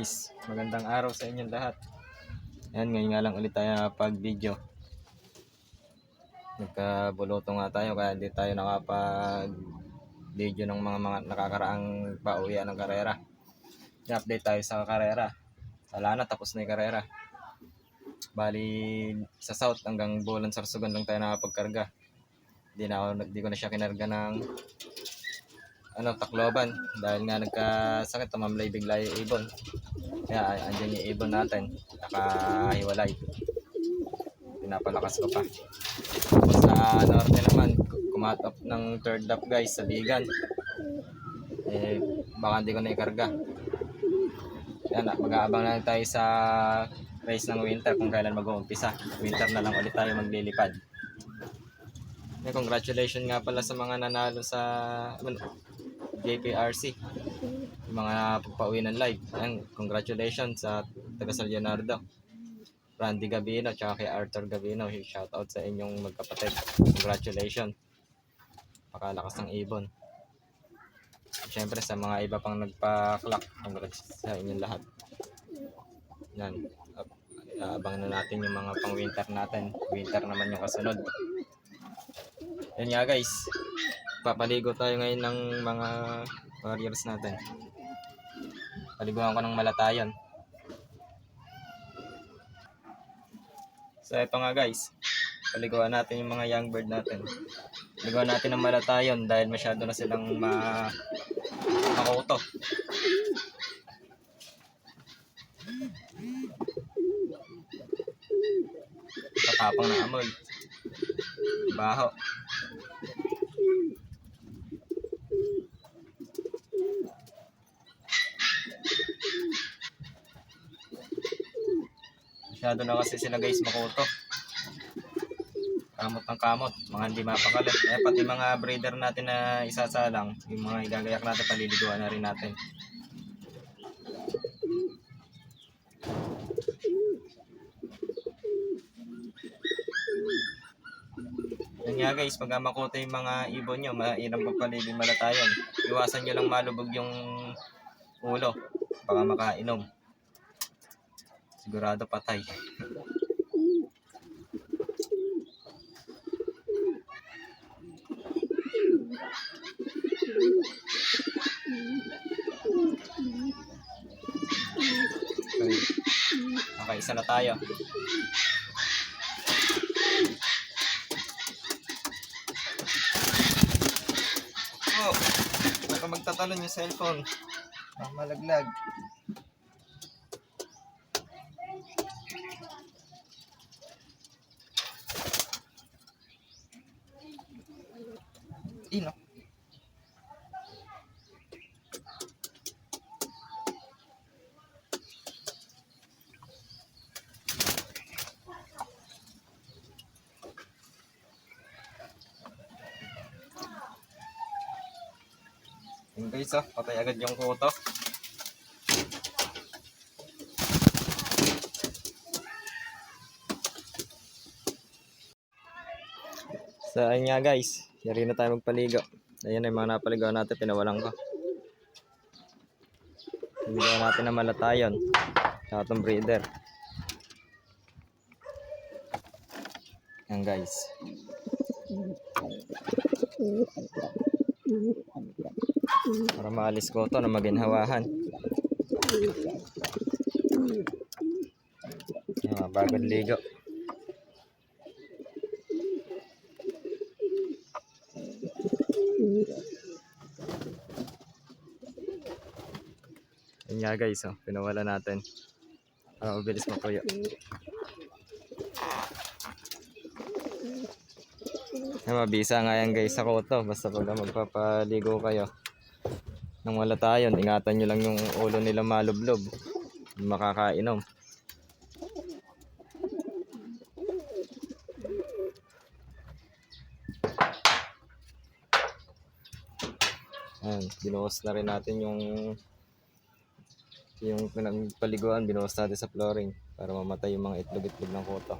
guys, magandang araw sa inyong lahat. Ayan, ngayon nga lang ulit tayo nakapag-video. Nagkabuluto nga tayo kaya hindi tayo nakapag-video ng mga nakakaraang pauwian ng karera. I-update tayo sa karera. Wala na, tapos na yung karera. Bali, sa South hanggang Bulan Sarsugan lang tayo nakapagkarga. Hindi ko na siya kinarga ng Tacloban dahil nga nagkasakit, tumamlay bigla yung ibon. Kaya andyan yung ibon natin, nakahiwalay, pinapalakas ko pa. Tapos sa norte naman, kumatop ng third lap guys sa Bigan, baka hindi ko na ikarga. Yan, mag-aabang lang tayo sa race ng winter kung kailan mag-uumpisa. Winter na lang ulit tayo maglilipad. Congratulations nga pala sa mga nanalo sa JPRC, yung mga pagpauwi ng live. Ayan, congratulations sa taga San Leonardo, Randy Gabino at kay Arthur Gabino. Shout out sa inyong magkapatid. Congratulations, pakalakas ng ibon. Siyempre sa mga iba pang nagpa-clock, congrats sa inyong lahat. Yan, abangan na natin yung mga pang winter natin. Winter naman yung kasunod. Yan nga guys, papaligo tayo ngayon ng mga warriors natin. Paliguan ko ng malatayon. So ito nga guys, paliguan natin yung mga young bird natin. Paliguan natin ng malatayon dahil masyado na silang makuto. Katapang ng amoy, baho. Masyado na kasi sila guys makuto. Kamot ng kamot, mga hindi mapakalat. Pati mga breeder natin na isasalang, yung mga igagayak natin, paliliguan na rin natin. Yan nga guys, pag makuto yung mga ibon nyo, mainam pagpaligid malatayon. Iwasan nyo lang malubog yung ulo, baka makainom. Sigurado patay. Okay, isa na tayo. Oh, baka magtatalon yung cellphone. Malaglag. Ino. Yung guys, patay agad yung kuto. So ayun nga guys, yari na tayo magpaligo. Ayan yung mga napaligaw natin, pinawalan ko. Paligaw natin na malatayon sa atong breeder. Ayan guys. Para maalis ko ito na maginhawahan. Ayan, bagong ligo. Ayan nga guys, pinawala natin para mabilis mapuyo. Mabisa nga yan guys sa kuto, basta pag magpapaligo kayo ng malatayon, ingatan nyo lang yung ulo nila malublob, makakainom. Ayan, binuhos na rin natin yung pinagpaliguan, binuhos natin sa flooring para mamatay yung mga itlog-itlog ng kuto.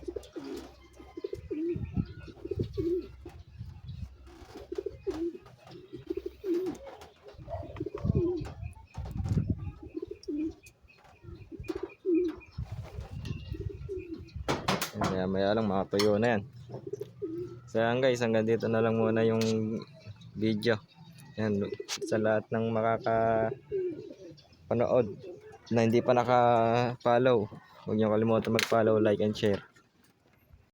Maya maya lang makatuyo na yan. So yan guys, hanggang dito na lang muna yung video. Yan, sa lahat ng makakapanood na hindi pa naka-follow, huwag niyo kalimutan mag-follow, like, and share.